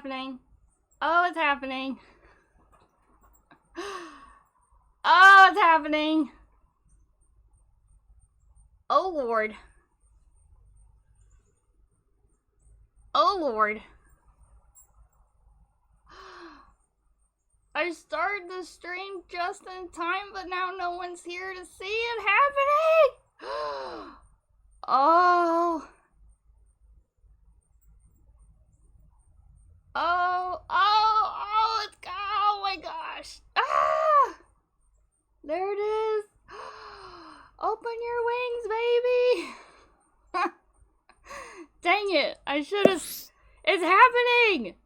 happening. Oh, it's happening. Oh, it's happening. Oh, Lord. Oh, Lord. I started the stream just in time, but now no one's here to see it happening. Oh. Oh my gosh. Ah! There it is. Open your wings, baby. Dang it. I should have. It's happening.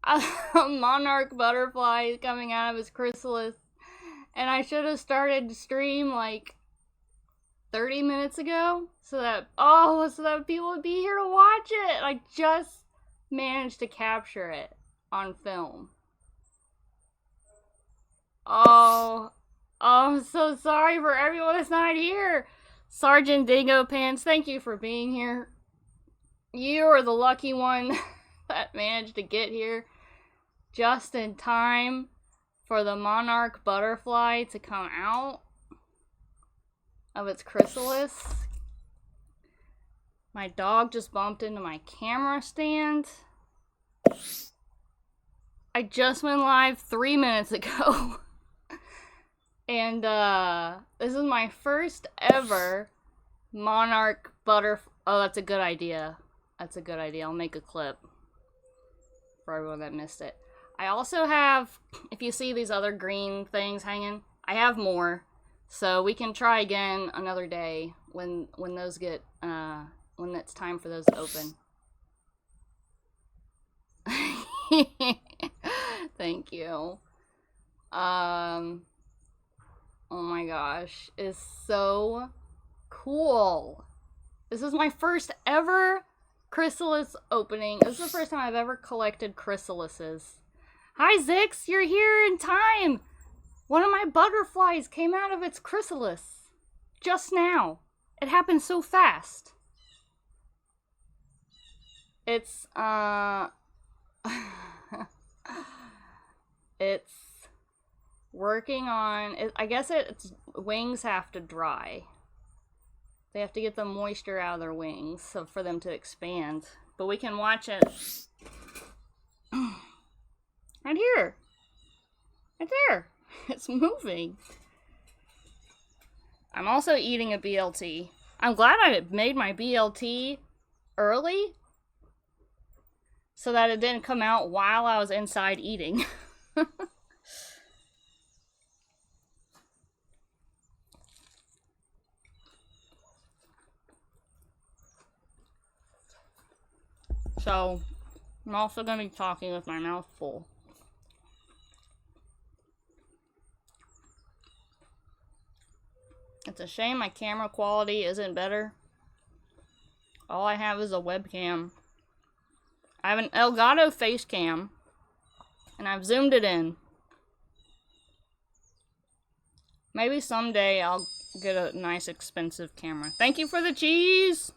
A monarch butterfly is coming out of his chrysalis. And I should have started the stream like 30 minutes ago so that people would be here to watch it. I just managed to capture it on film. Oh, I'm so sorry for everyone that's not here. Sergeant Dingo Pants, thank you for being here. You are the lucky one that managed to get here just in time for the monarch butterfly to come out of its chrysalis. My dog just bumped into my camera stand. I just went live 3 minutes ago. And this is my first ever monarch butterfly. Oh, that's a good idea. That's a good idea. I'll make a clip for everyone that missed it. I also have, if you see these other green things hanging, I have more. So we can try again another day when those get, when it's time for those to open. Thank you. Oh my gosh, it's so cool. This is my first ever chrysalis opening. This is the first time I've ever collected chrysalises. Hi Zix, you're here in time. One of my butterflies came out of its chrysalis just now. It happened so fast. It's it's working on it. I guess its wings have to dry. They have to get the moisture out of their wings so for them to expand. But we can watch it right here. Right there. It's moving. I'm also eating a BLT. I'm glad I made my BLT early so that it didn't come out while I was inside eating. So, I'm also going to be talking with my mouth full. It's a shame my camera quality isn't better. All I have is a webcam. I have an Elgato face cam, and I've zoomed it in. Maybe someday I'll get a nice expensive camera. Thank you for the cheese!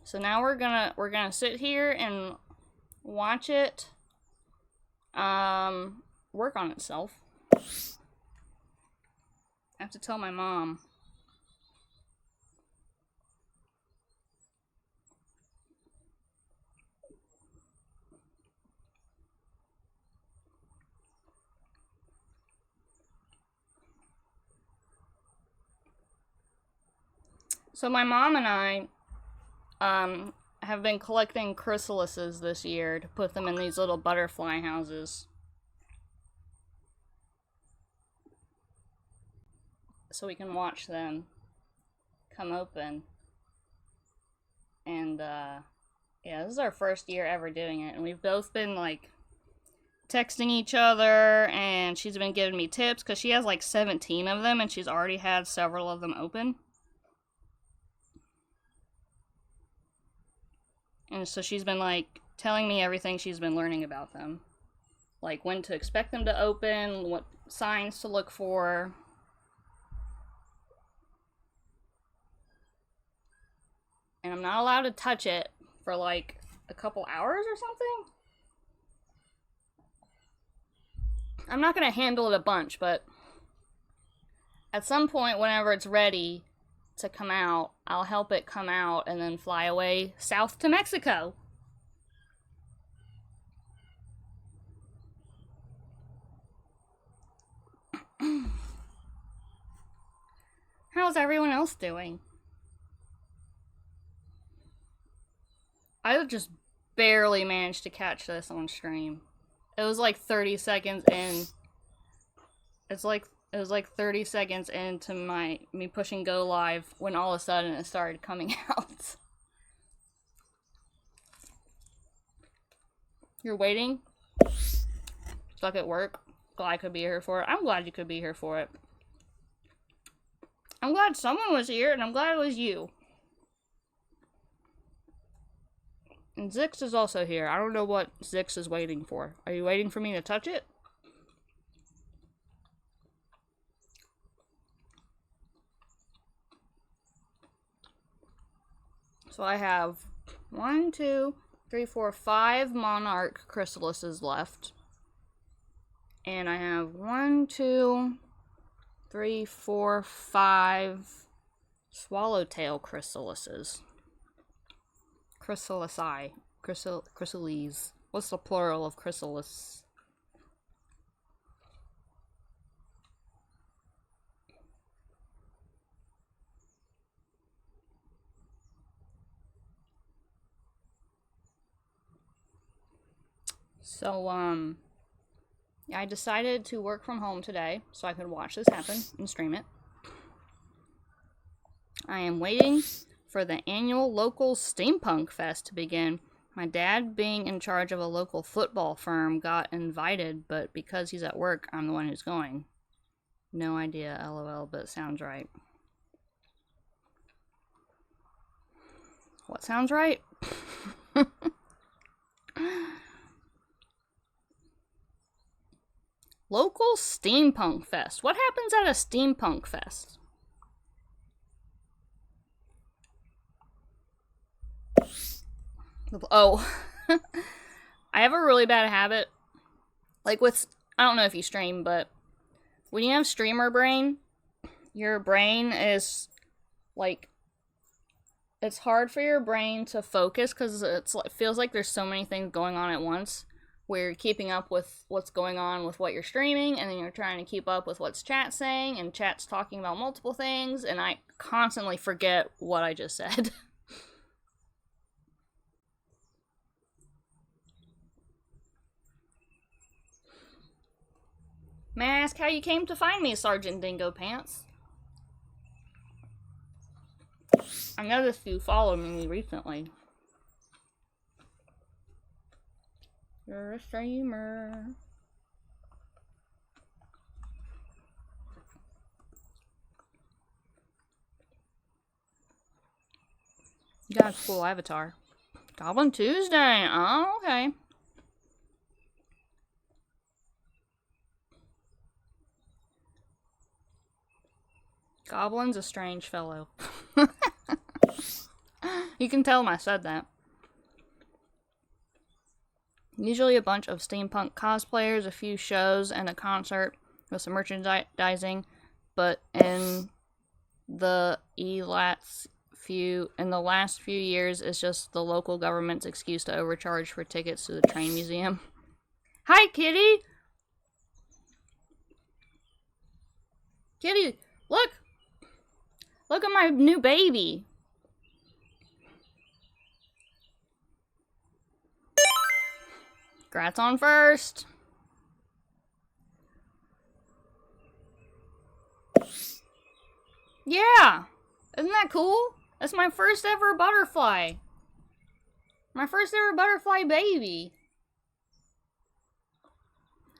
So now we're gonna sit here and watch it work on itself. I have to tell my mom. So my mom and I have been collecting chrysalises this year to put them in these little butterfly houses. So we can watch them come open. And, yeah, this is our first year ever doing it. And we've both been, like, texting each other. And she's been giving me tips because she has, like, 17 of them. And she's already had several of them open. And so she's been, like, telling me everything she's been learning about them. Like, when to expect them to open, what signs to look for. And I'm not allowed to touch it for like a couple hours or something. I'm not gonna handle it a bunch, but at some point, whenever it's ready to come out, I'll help it come out and then fly away south to Mexico. How's everyone else doing? I just barely managed to catch this on stream. It was like 30 seconds in. It was like 30 seconds into me pushing go live when all of a sudden it started coming out. You're waiting? Stuck at work? Glad I could be here for it. I'm glad you could be here for it. I'm glad someone was here, and I'm glad it was you. And Zix is also here. I don't know what Zix is waiting for. Are you waiting for me to touch it? So I have 1, 2, 3, 4, 5 Monarch chrysalises left. And I have 1, 2, 3, 4, 5 swallowtail chrysalises. Chrysalisi. Chrysalis. What's the plural of chrysalis? So, I decided to work from home today so I could watch this happen and stream it. I am waiting for the annual local steampunk fest to begin. My dad, being in charge of a local football firm, got invited, but because he's at work, I'm the one who's going. No idea, lol, but it sounds right. What sounds right? Local steampunk fest. What happens at a steampunk fest? Oh, I have a really bad habit. Like with, I don't know if you stream, but when you have streamer brain, your brain is like, it's hard for your brain to focus because it feels like there's so many things going on at once. Where you're keeping up with what's going on with what you're streaming, and then you're trying to keep up with what's chat saying, and chat's talking about multiple things, and I constantly forget what I just said. May I ask how you came to find me, Sergeant Dingo Pants? I noticed you followed me recently. You're a streamer. You got a cool avatar. Goblin Tuesday. Oh, okay. Goblin's a strange fellow. You can tell him I said that. Usually a bunch of steampunk cosplayers, a few shows, and a concert with some merchandising, but in the last few years, it's just the local government's excuse to overcharge for tickets to the train museum. Hi, kitty! Kitty, look! Look at my new baby! Congrats on first! Yeah! Isn't that cool? That's my first ever butterfly. My first ever butterfly baby.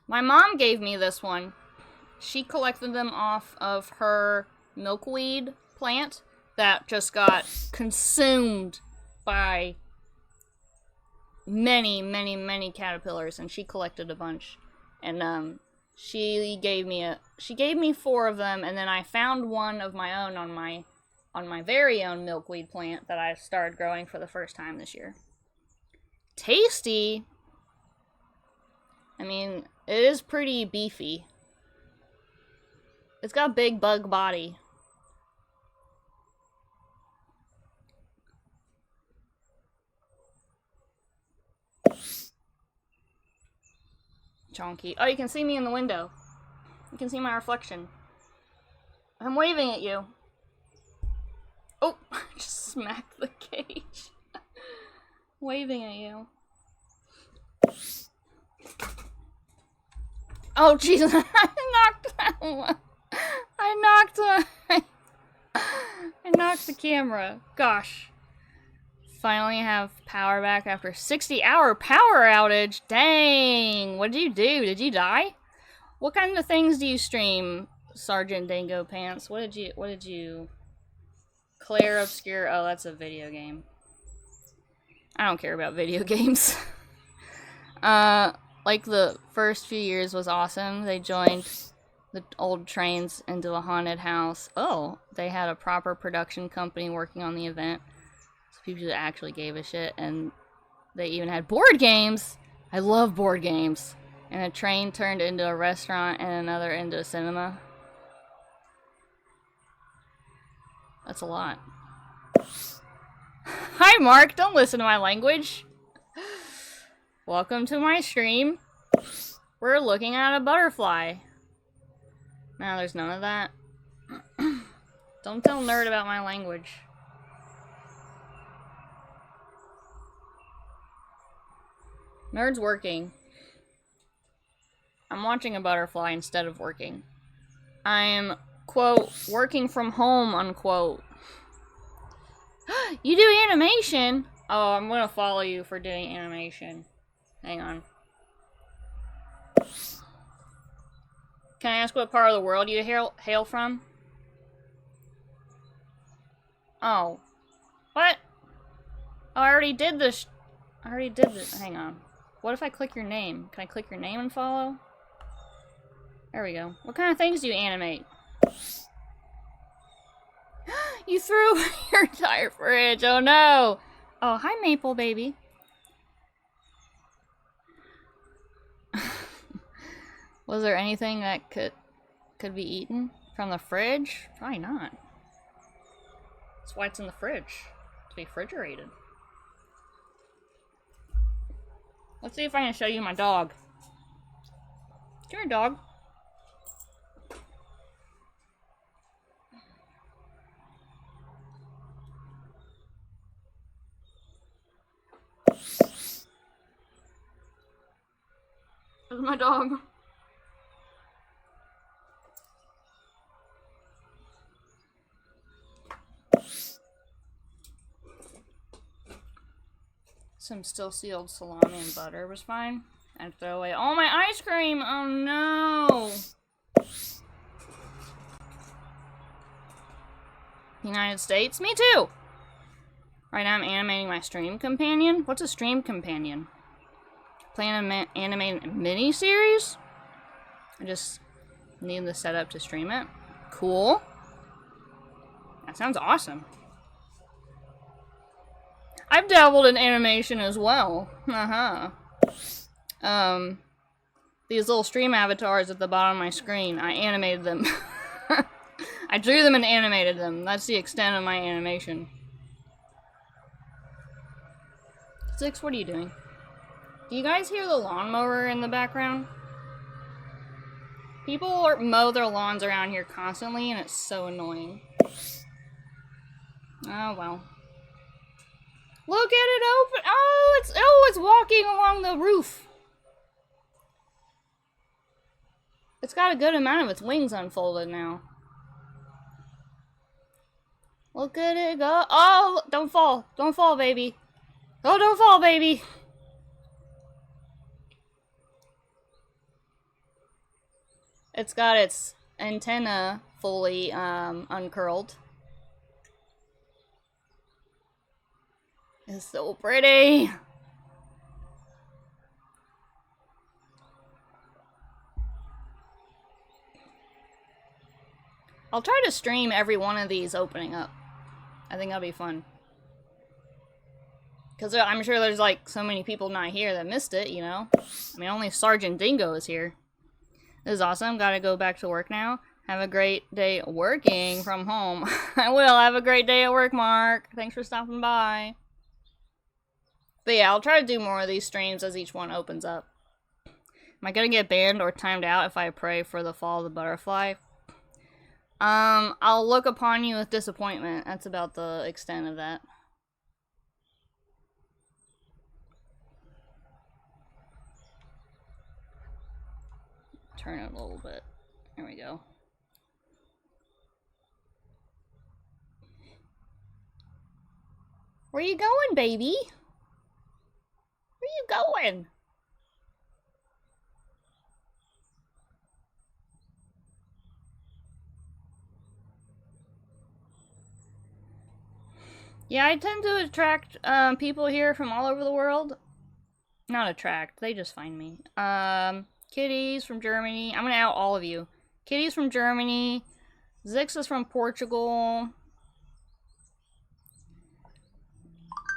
My mom gave me this one. She collected them off of her milkweed plant that just got consumed by many caterpillars, and she collected a bunch. And she gave me 4 of them, and then I found one of my own on my on my very own milkweed plant that I started growing for the first time this year. Tasty. I mean, it is pretty beefy. It's got a big bug body. Chonky. Oh, you can see me in the window. You can see my reflection. I'm waving at you. Oh, I just smacked the cage. Waving at you. Oh, Jesus. I knocked that one. I knocked the camera. Gosh. Finally have power back after 60-hour power outage. Dang. What did you do? Did you die? What kind of things do you stream, Sergeant Dango Pants? What did you... Claire Obscure. Oh, that's a video game. I don't care about video games. Like the first few years was awesome. They joined the old trains into a haunted house. Oh, they had a proper production company working on the event. So people that actually gave a shit. And they even had board games. I love board games. And a train turned into a restaurant and another into a cinema. That's a lot. Hi, Mark. Don't listen to my language. Welcome to my stream. We're looking at a butterfly. No, there's none of that. Don't tell nerd about my language. Nerd's working. I'm watching a butterfly instead of working. I'm, quote, working from home, unquote. You do animation? Oh, I'm gonna follow you for doing animation. Hang on. Can I ask what part of the world you hail from? Oh. What? Oh, I already did this. Hang on. What if I click your name? Can I click your name and follow? There we go. What kind of things do you animate? You threw your entire fridge. Oh no. Oh, hi Maple baby. Was there anything that could be eaten from the fridge? Probably not. That's why it's in the fridge. To be refrigerated. Let's see if I can show you my dog. Come here, dog. There's my dog. Some still sealed salami and butter was fine. I'd throw away all my ice cream. Oh no. United States? Me too. Right now I'm animating my stream companion. What's a stream companion? Plan to animate a mini-series? I just need the setup to stream it. Cool. That sounds awesome. I've dabbled in animation as well. These little stream avatars at the bottom of my screen, I animated them. I drew them and animated them. That's the extent of my animation. Six, what are you doing? Do you guys hear the lawnmower in the background? People mow their lawns around here constantly, and it's so annoying. Oh, well. Look at it open! Oh, it's walking along the roof. It's got a good amount of its wings unfolded now. Look at it go. Oh, don't fall. Don't fall, baby. Oh, don't fall, baby. It's got its antenna fully uncurled. It's so pretty. I'll try to stream every one of these opening up. I think that'll be fun. Because I'm sure there's like so many people not here that missed it, you know? I mean, only Sergeant Dingo is here. This is awesome. Gotta go back to work now. Have a great day working from home. I will. Have a great day at work, Mark. Thanks for stopping by. But yeah, I'll try to do more of these streams as each one opens up. Am I gonna get banned or timed out if I pray for the fall of the butterfly? I'll look upon you with disappointment. That's about the extent of that. Turn it a little bit. There we go. Where you going, baby? Where you going? Yeah, I tend to attract people here from all over the world. Not attract, they just find me. Kitty's from Germany. I'm gonna out all of you. Kitty's from Germany. Zix is from Portugal.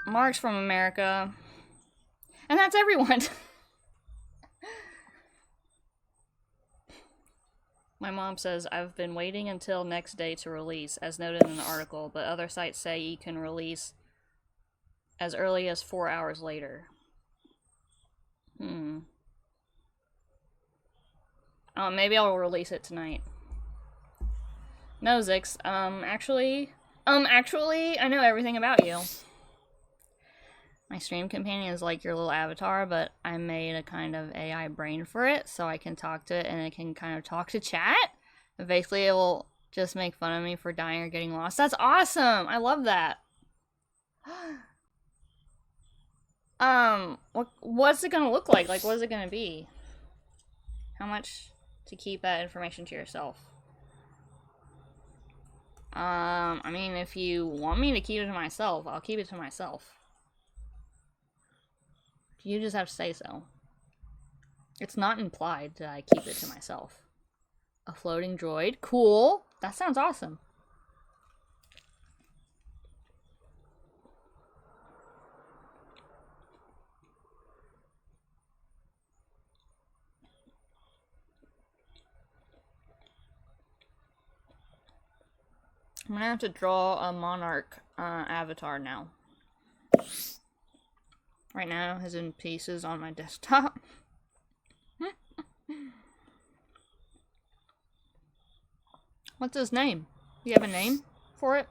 Mark's from America. And that's everyone. My mom says, I've been waiting until next day to release, as noted in the article, but other sites say you can release as early as 4 hours later. Oh, maybe I'll release it tonight. No, Zix. Actually, I know everything about you. My stream companion is like your little avatar, but I made a kind of AI brain for it, so I can talk to it, and it can kind of talk to chat. And basically, it will just make fun of me for dying or getting lost. That's awesome! I love that. What's it gonna look like? Like, what is it gonna be? How much to keep that information to yourself? I mean, if you want me to keep it to myself, I'll keep it to myself. You just have to say so. It's not implied that I keep it to myself. A floating droid? Cool! That sounds awesome. I'm gonna have to draw a Monarch avatar now. Right now, it's in pieces on my desktop. What's his name? Do you have a name for it?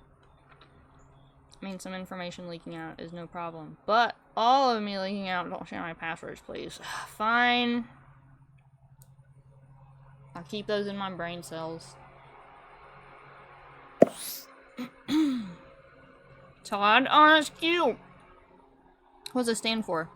I mean, some information leaking out is no problem. But all of me leaking out, don't share my passwords, please. Fine. I'll keep those in my brain cells. Todd Honestque. What does it stand for?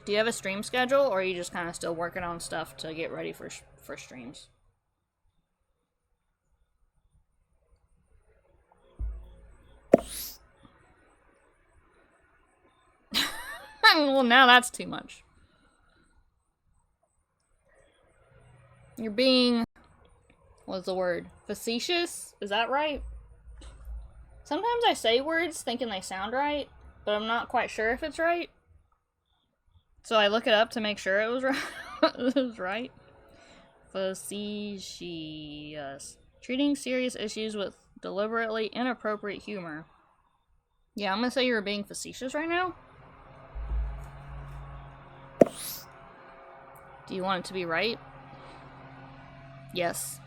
Do you have a stream schedule, or are you just kind of still working on stuff to get ready for streams? Well, now that's too much. You're being... what's the word? Facetious? Is that right? Sometimes I say words thinking they sound right, but I'm not quite sure if it's right. So I look it up to make sure it was right. It was right. Facetious. Treating serious issues with deliberately inappropriate humor. Yeah, I'm gonna say you're being facetious right now. Do you want it to be right? Yes.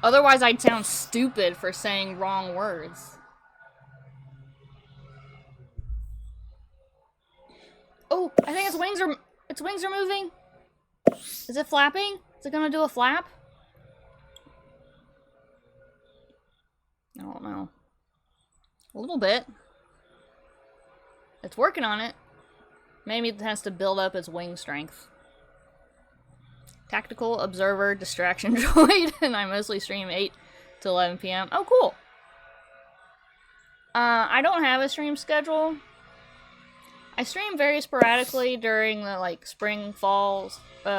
Otherwise, I'd sound stupid for saying wrong words. Oh, I think its wings are moving. Is it flapping? Is it gonna do a flap? I don't know. A little bit. It's working on it. Maybe it has to build up its wing strength. Tactical Observer Distraction Droid, and I mostly stream 8 to 11 p.m. Oh, cool. I don't have a stream schedule. I stream very sporadically during the like spring, fall,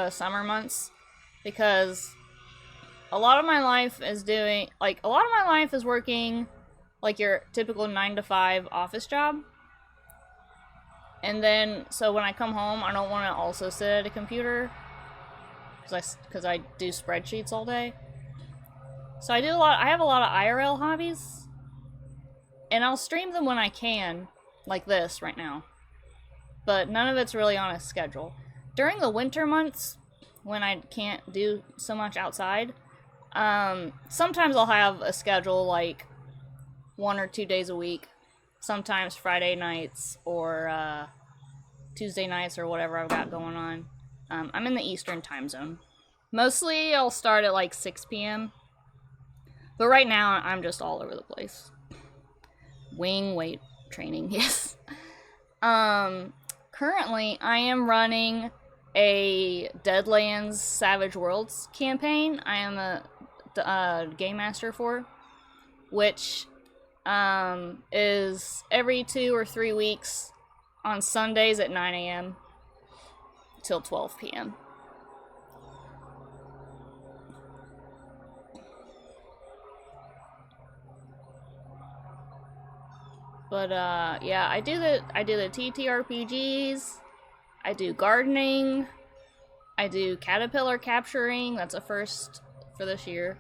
summer months because a lot of my life is working like your typical 9 to 5 office job. And then, so when I come home, I don't want to also sit at a computer because I do spreadsheets all day. So I have a lot of IRL hobbies, and I'll stream them when I can, like this right now. But none of it's really on a schedule. During the winter months, when I can't do so much outside, sometimes I'll have a schedule like 1 or 2 days a week. Sometimes Friday nights or Tuesday nights or whatever I've got going on. I'm in the Eastern time zone. Mostly I'll start at like 6 p.m. But right now I'm just all over the place. Wing weight training, yes. Currently I am running a Deadlands Savage Worlds campaign. I am a game master for, which is every 2 or 3 weeks on Sundays at 9 a.m. till 12 p.m. But yeah, I do the TTRPGs. I do gardening. I do caterpillar capturing. That's a first for this year.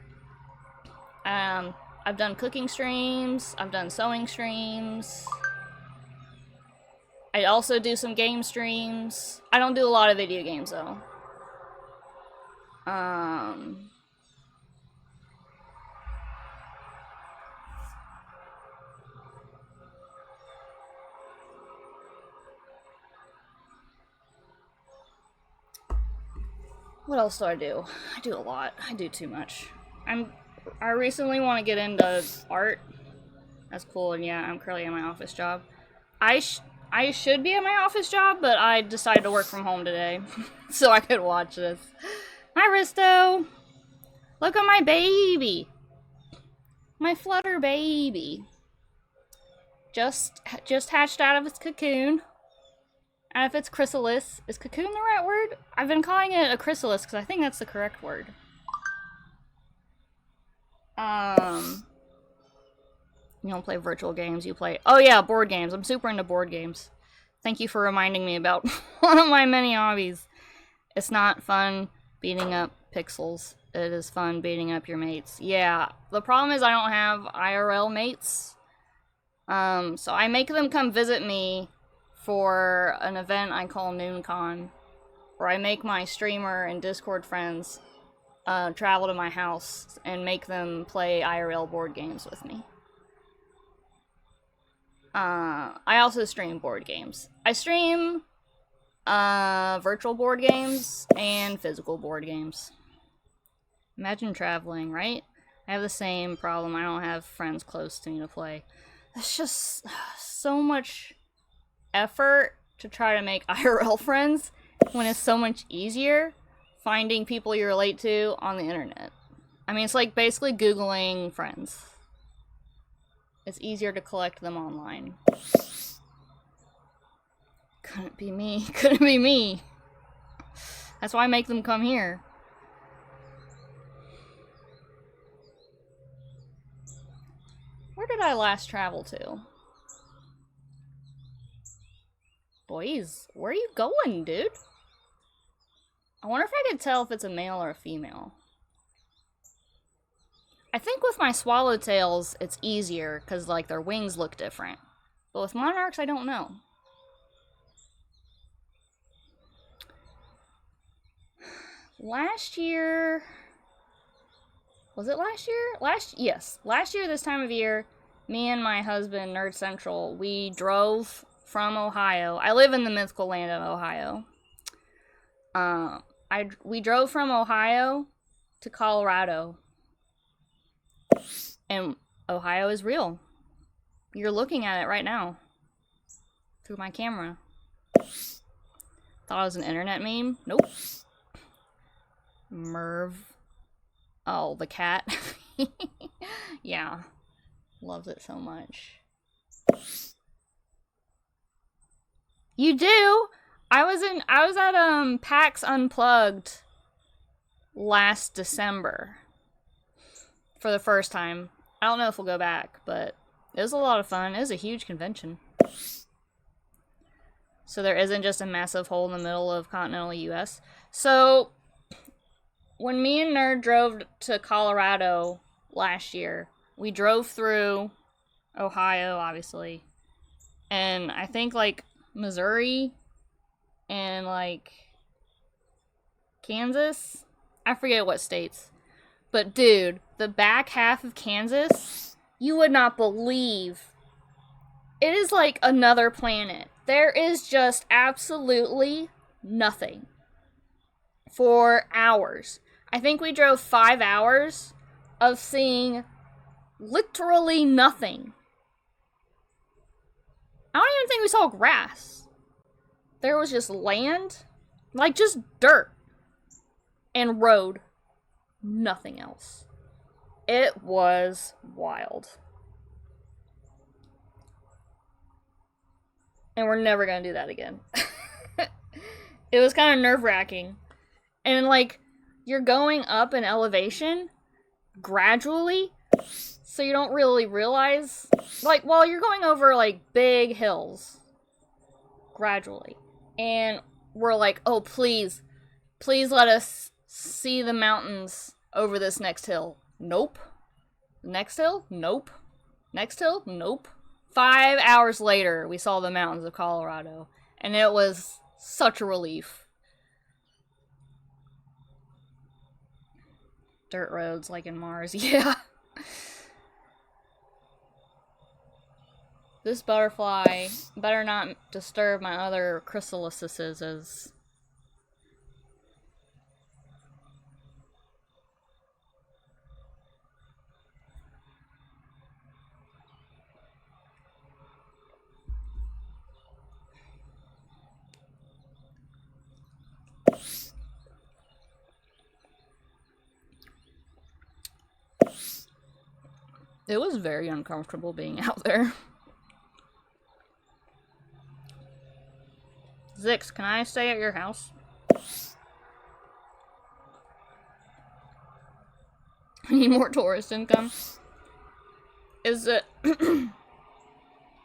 I've done cooking streams. I've done sewing streams. I also do some game streams. I don't do a lot of video games though. What else do I do? I do a lot. I do too much. I recently want to get into art. That's cool, and yeah, I'm currently in my office job. I should be at my office job, but I decided to work from home today, so I could watch this. Hi, Risto! Look at my baby! My flutter baby. Just hatched out of its cocoon. And if it's chrysalis, is cocoon the right word? I've been calling it a chrysalis because I think that's the correct word. You don't play virtual games, you play... Oh yeah, board games. I'm super into board games. Thank you for reminding me about one of my many hobbies. It's not fun beating up pixels. It is fun beating up your mates. Yeah, the problem is I don't have IRL mates. So I make them come visit me for an event I call NoonCon, where I make my streamer and Discord friends travel to my house and make them play IRL board games with me. I also stream board games. I stream virtual board games and physical board games. Imagine traveling, right? I have the same problem. I don't have friends close to me to play. It's just so much effort to try to make IRL friends when it's so much easier finding people you relate to on the internet. I mean, it's like basically Googling friends. It's easier to collect them online. Couldn't be me. Couldn't be me. That's why I make them come here. Where did I last travel to? Boys, where are you going, dude? I wonder if I could tell if it's a male or a female. I think with my swallowtails, it's easier, because, like, their wings look different. But with monarchs, I don't know. Last year... Was it last year? Yes. Last year, this time of year, me and my husband, Nerd Central, we drove from Ohio. I live in the mythical land of Ohio. We drove from Ohio to Colorado. And Ohio is real. You're looking at it right now. Through my camera. Thought it was an internet meme? Nope. Merv. Oh, the cat. Yeah. Loves it so much. You do? I was at PAX Unplugged last December for the first time. I don't know if we'll go back, but it was a lot of fun. It was a huge convention. So there isn't just a massive hole in the middle of continental US. So when me and Nerd drove to Colorado last year, we drove through Ohio, obviously, and I think like Missouri and like Kansas. I forget what states. But dude, the back half of Kansas, you would not believe. It is like another planet. There is just absolutely nothing for hours. I think we drove 5 hours of seeing literally nothing. I don't even think we saw grass. There was just land, like just dirt, and road. Nothing else. It was wild. And we're never gonna do that again. It was kind of nerve-wracking. And like, you're going up in elevation gradually, so you don't really realize, like, well, you're going over like big hills gradually. And we're like, oh, please let us see the mountains over this next hill. Nope. Next hill? Nope. Next hill? Nope. 5 hours later, we saw the mountains of Colorado, and it was such a relief. Dirt roads like in Mars, yeah. This butterfly better not disturb my other chrysalises. It was very uncomfortable being out there. Zix, can I stay at your house? I need more tourist income. Is it... Are you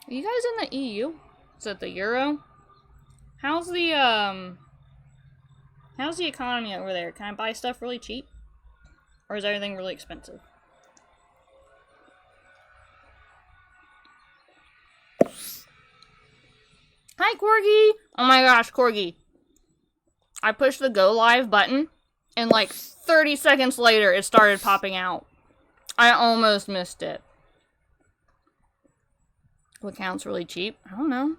guys in the EU? Is it the Euro? How's the economy over there? Can I buy stuff really cheap? Or is everything really expensive? Hi, Corgi! Oh my gosh, Corgi. I pushed the go live button, and like 30 seconds later, it started popping out. I almost missed it. What counts really cheap? I don't know.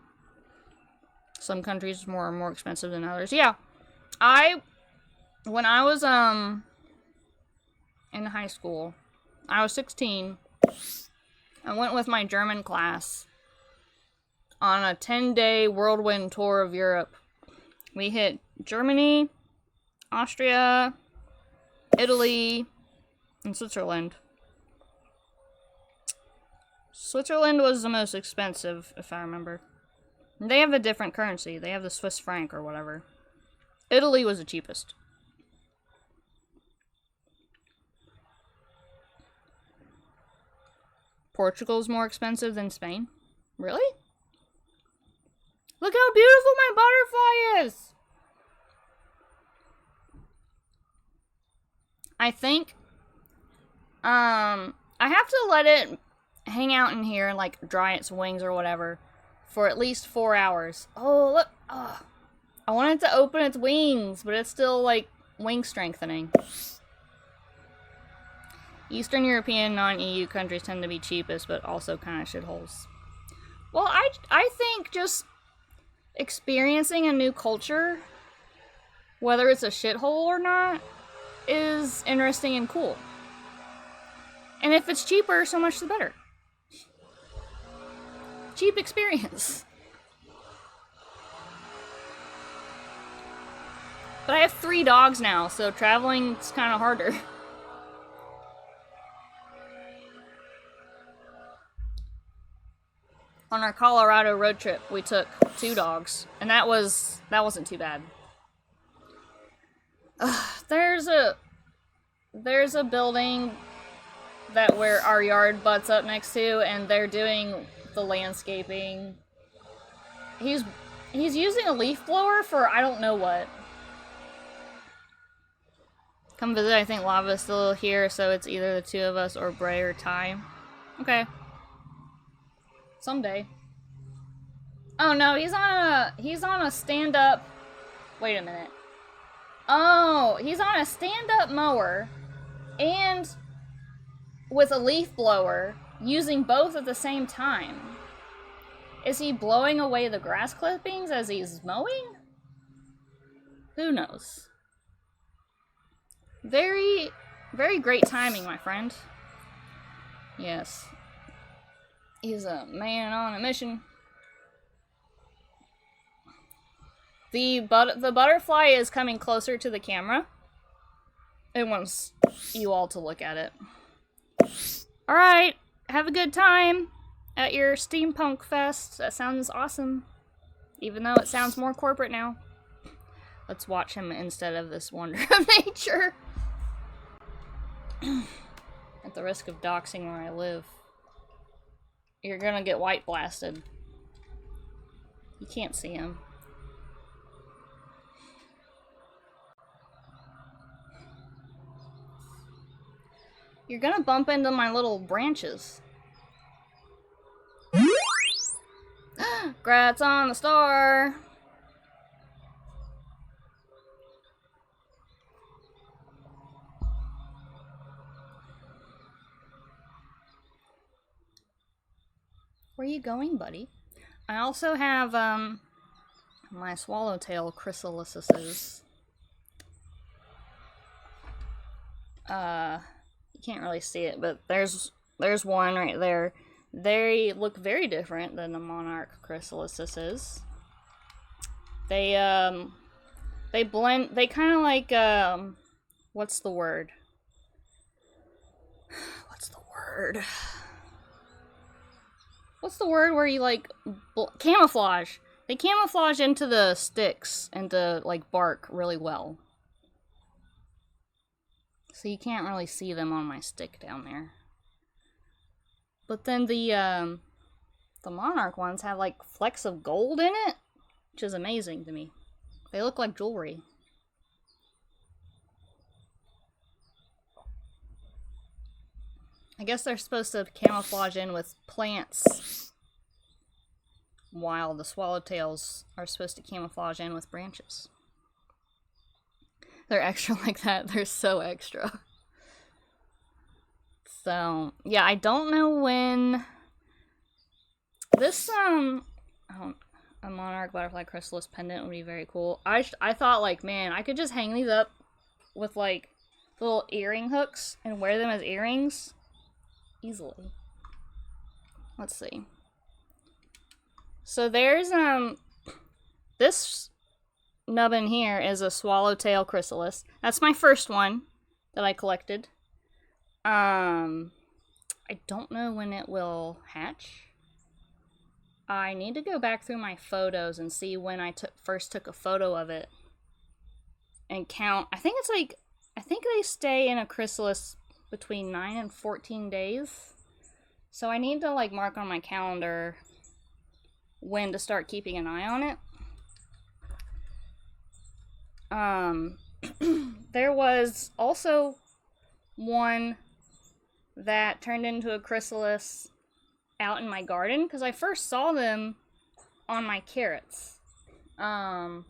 Some countries are more expensive than others. Yeah. When I was, in high school, I was 16. I went with my German class on a 10-day whirlwind tour of Europe. We hit Germany, Austria, Italy, and Switzerland. Switzerland was the most expensive, if I remember. They have a different currency. They have the Swiss franc or whatever. Italy was the cheapest. Portugal's more expensive than Spain? Really? Look how beautiful my butterfly is! I think, I have to let it hang out in here and, like, dry its wings or whatever for at least 4 hours. Oh, look! Oh. I wanted to open its wings, but it's still, like, wing strengthening. Eastern European non-EU countries tend to be cheapest, but also kind of shitholes. Well, I think just experiencing a new culture, whether it's a shithole or not, is interesting and cool. And if it's cheaper, so much the better. Cheap experience. But I have 3 dogs now, so traveling's kind of harder. On our Colorado road trip, we took 2 dogs, and that wasn't too bad. There's a building that where our yard butts up next to, and they're doing the landscaping. He's using a leaf blower for I don't know what. Come visit. I think Lava's still here, so it's either the 2 of us or Bray or Ty. Okay. Someday. Oh no, he's on a stand-up. Wait a minute. Oh, he's on a stand-up mower and with a leaf blower, using both at the same time. Is he blowing away the grass clippings as he's mowing? Who knows? Very, very great timing, my friend. Yes. He's a man on a mission. The butterfly is coming closer to the camera. It wants you all to look at it. Alright, have a good time at your steampunk fest. That sounds awesome. Even though it sounds more corporate now. Let's watch him instead of this wonder of nature. At the risk of doxing where I live. You're gonna get white blasted. You can't see him. You're gonna bump into my little branches. Grats on the star! Where are you going, buddy? I also have, my swallowtail chrysalises. You can't really see it, but there's one right there. They look very different than the Monarch chrysalises. They blend, they kind of like, what's the word? What's the word? What's the word where you, like, camouflage? They camouflage into the sticks, into, like, bark really well. So you can't really see them on my stick down there. But then the Monarch ones have, like, flecks of gold in it, which is amazing to me. They look like jewelry. I guess they're supposed to camouflage in with plants, while the swallowtails are supposed to camouflage in with branches. They're extra like that. They're so extra. So, yeah, I don't know when this, a Monarch butterfly chrysalis pendant would be very cool. I thought, like, man, I could just hang these up with, like, little earring hooks and wear them as earrings easily. Let's see. So there's, this nubbin here is a swallowtail chrysalis. That's my first one that I collected. I don't know when it will hatch. I need to go back through my photos and see when I first took a photo of it and count. I think it's like, I think they stay in a chrysalis between 9 and 14 days. So I need to, like, mark on my calendar when to start keeping an eye on it. There was also one that turned into a chrysalis out in my garden, because I first saw them on my carrots. One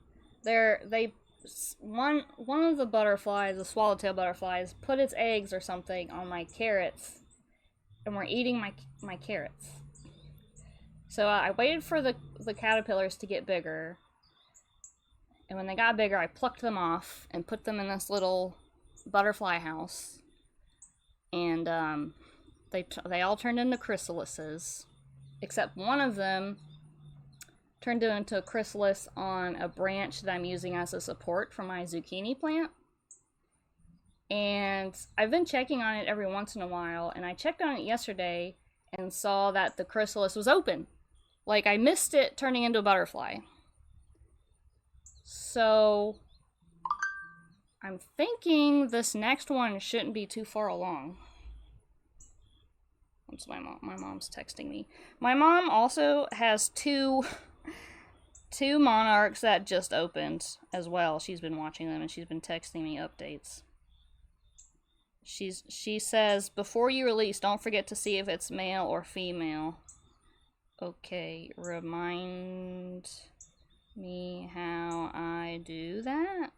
of the butterflies, the swallowtail butterflies, put its eggs or something on my carrots, and were eating my carrots. So I waited for the caterpillars to get bigger, and when they got bigger, I plucked them off and put them in this little butterfly house, and they all turned into chrysalises, except one of them turned into a chrysalis on a branch that I'm using as a support for my zucchini plant. And I've been checking on it every once in a while, and I checked on it yesterday and saw that the chrysalis was open. Like, I missed it turning into a butterfly. So, I'm thinking this next one shouldn't be too far along. Oops, my mom's texting me. My mom also has two monarchs that just opened as well. She's been watching them and she's been texting me updates. She says, before you release, don't forget to see if it's male or female. Okay, remind me how I do that.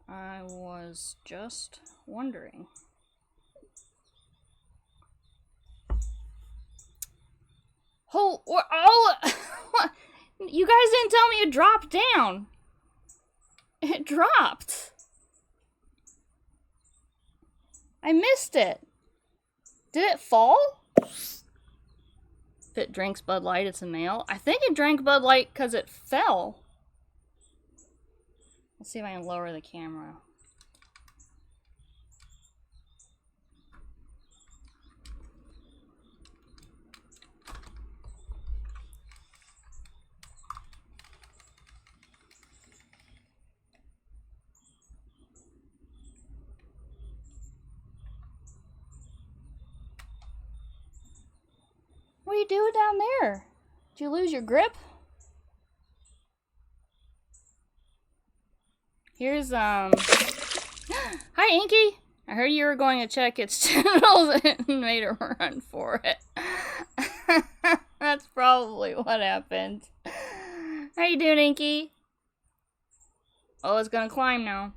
I was just wondering. Oh, you guys didn't tell me it dropped down. It dropped. I missed it. Did it fall? If it drinks Bud Light, it's a male. I think it drank Bud Light because it fell. Let's see if I can lower the camera. What are you doing down there? Did you lose your grip? Here's, Hi, Inky! I heard you were going to check its genitals and made a run for it. That's probably what happened. How you doing, Inky? Oh, it's gonna climb now.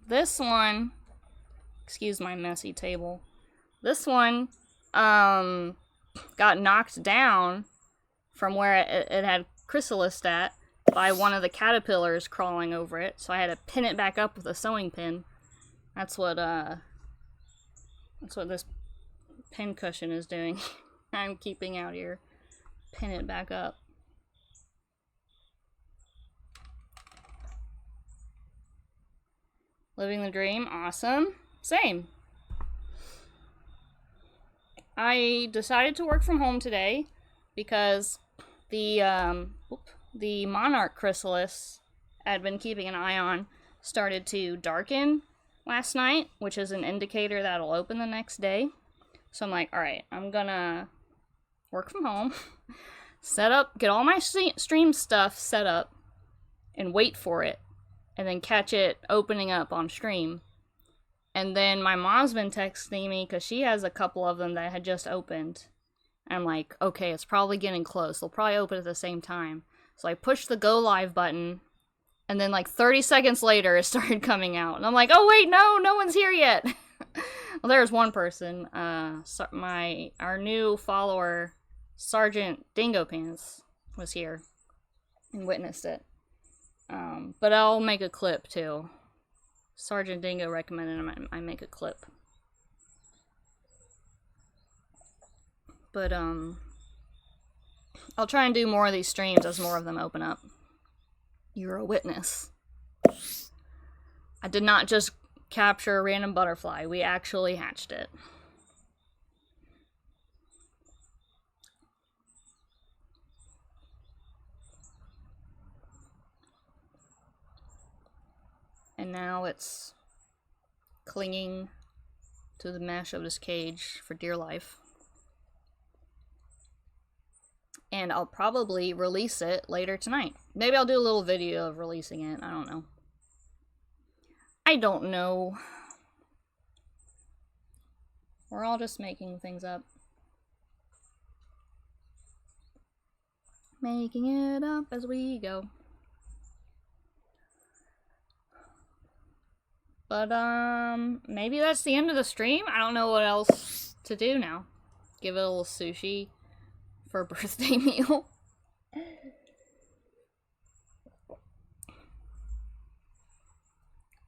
This one... Excuse my messy table. This one, got knocked down from where it had chrysalis at by one of the caterpillars crawling over it, so I had to pin it back up with a sewing pin. That's what this pin cushion is doing. I'm keeping out here. Pin it back up. Living the dream, awesome. Same. I decided to work from home today because the Monarch chrysalis I'd been keeping an eye on started to darken last night, which is an indicator that it'll open the next day. So I'm like, alright, I'm gonna work from home, set up, get all my stream stuff set up, and wait for it, and then catch it opening up on stream. And then my mom's been texting me because she has a couple of them that had just opened. I'm like, okay, it's probably getting close. They'll probably open at the same time. So I pushed the go live button, and then like 30 seconds later, it started coming out. And I'm like, oh wait, no one's here yet. Well, there's one person. Our new follower, Sergeant Dingo Pants, was here and witnessed it. But I'll make a clip too. Sergeant Dingo recommended I make a clip. But, I'll try and do more of these streams as more of them open up. You're a witness. I did not just capture a random butterfly. We actually hatched it. And now it's clinging to the mesh of this cage for dear life. And I'll probably release it later tonight. Maybe I'll do a little video of releasing it. I don't know. I don't know. We're all just making things up. Making it up as we go. But, maybe that's the end of the stream? I don't know what else to do now. Give it a little sushi for a birthday meal.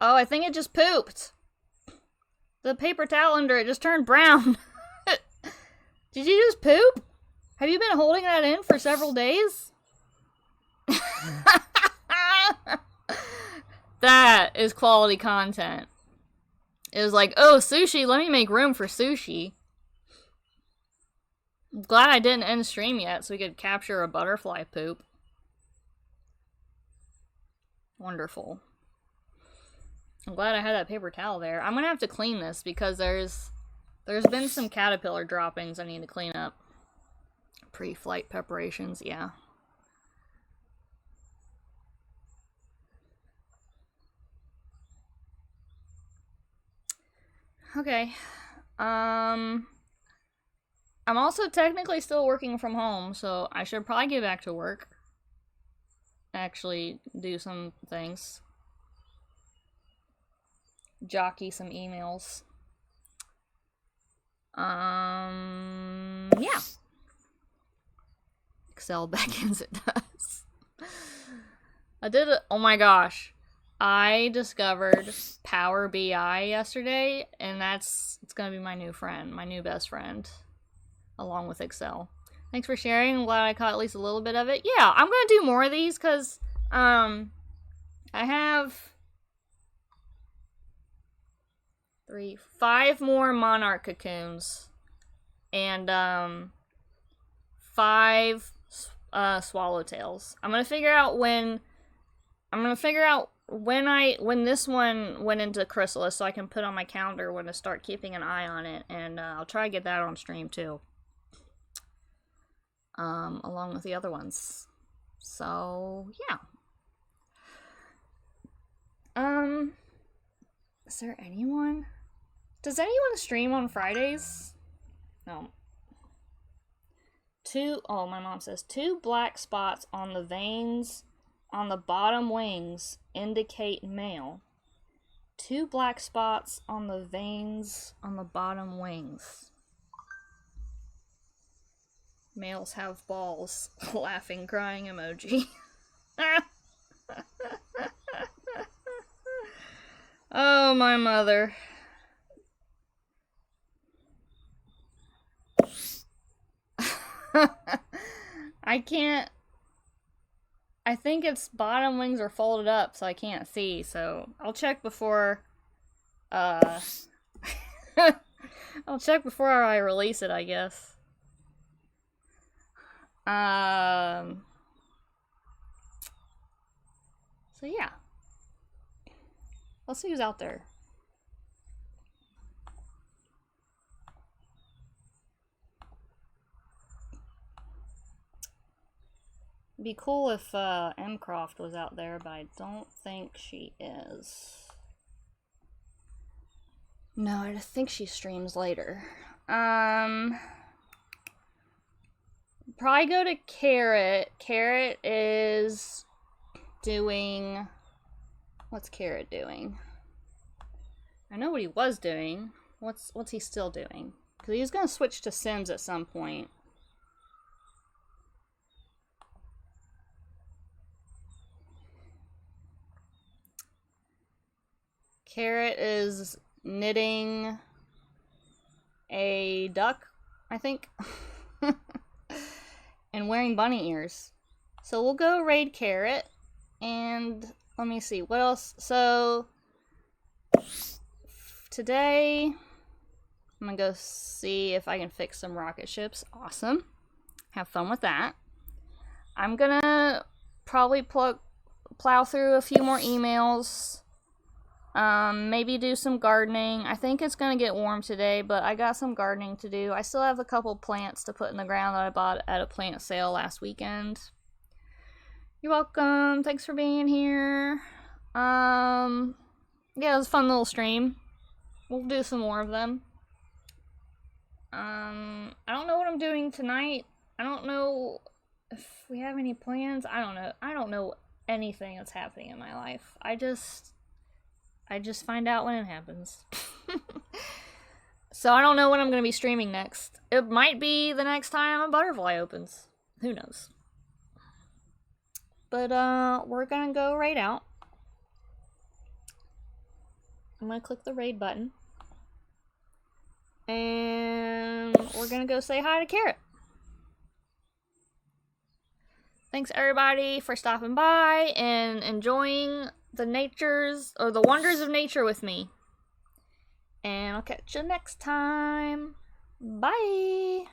Oh, I think it just pooped. The paper towel under it just turned brown. Did you just poop? Have you been holding that in for several days? That is quality content. It was like, oh, sushi, let me make room for sushi. I'm glad I didn't end stream yet so we could capture a butterfly poop. Wonderful. I'm glad I had that paper towel there. I'm gonna have to clean this because there's been some caterpillar droppings I need to clean up. Pre-flight preparations, yeah. Okay. I'm also technically still working from home, so I should probably get back to work. Actually do some things. Jockey some emails. Yeah. Excel backends it does. I did it. Oh my gosh. I discovered Power BI yesterday, and it's gonna be my new friend, my new best friend, along with Excel. Thanks for sharing. I'm glad I caught at least a little bit of it. Yeah, I'm gonna do more of these because I have 5 more Monarch cocoons and 5 swallowtails. I'm gonna figure out when this one went into chrysalis so I can put on my calendar when to start keeping an eye on it, and I'll try to get that on stream too. Along with the other ones. So, yeah. Is there anyone? Does anyone stream on Fridays? No. Oh, my mom says 2 black spots on the veins on the bottom wings indicate male. 2 black spots on the veins on the bottom wings. Males have balls. Laughing, crying emoji. Oh, my mother. I can't. I think its bottom wings are folded up, so I can't see. So I'll check before. I'll check before I release it, I guess. So yeah. Let's see who's out there. It'd be cool if M. Croft was out there, but I don't think she is. No, I think she streams later. Probably go to Carrot. Carrot is doing... What's Carrot doing? I know what he was doing. What's he still doing? Because he was going to switch to Sims at some point. Carrot is knitting a duck, I think. And wearing bunny ears. So we'll go raid Carrot. And let me see, what else? So today I'm gonna go see if I can fix some rocket ships. Awesome. Have fun with that. I'm gonna probably plow through a few more emails. Maybe do some gardening. I think it's gonna get warm today, but I got some gardening to do. I still have a couple plants to put in the ground that I bought at a plant sale last weekend. You're welcome. Thanks for being here. Yeah, it was a fun little stream. We'll do some more of them. I don't know what I'm doing tonight. I don't know if we have any plans. I don't know. I don't know anything that's happening in my life. I just find out when it happens. So I don't know when I'm going to be streaming next. It might be the next time a butterfly opens. Who knows? But we're going to go raid out. I'm going to click the raid button. And we're going to go say hi to Carrot. Thanks everybody for stopping by and enjoying the wonders of nature with me. And I'll catch you next time. Bye.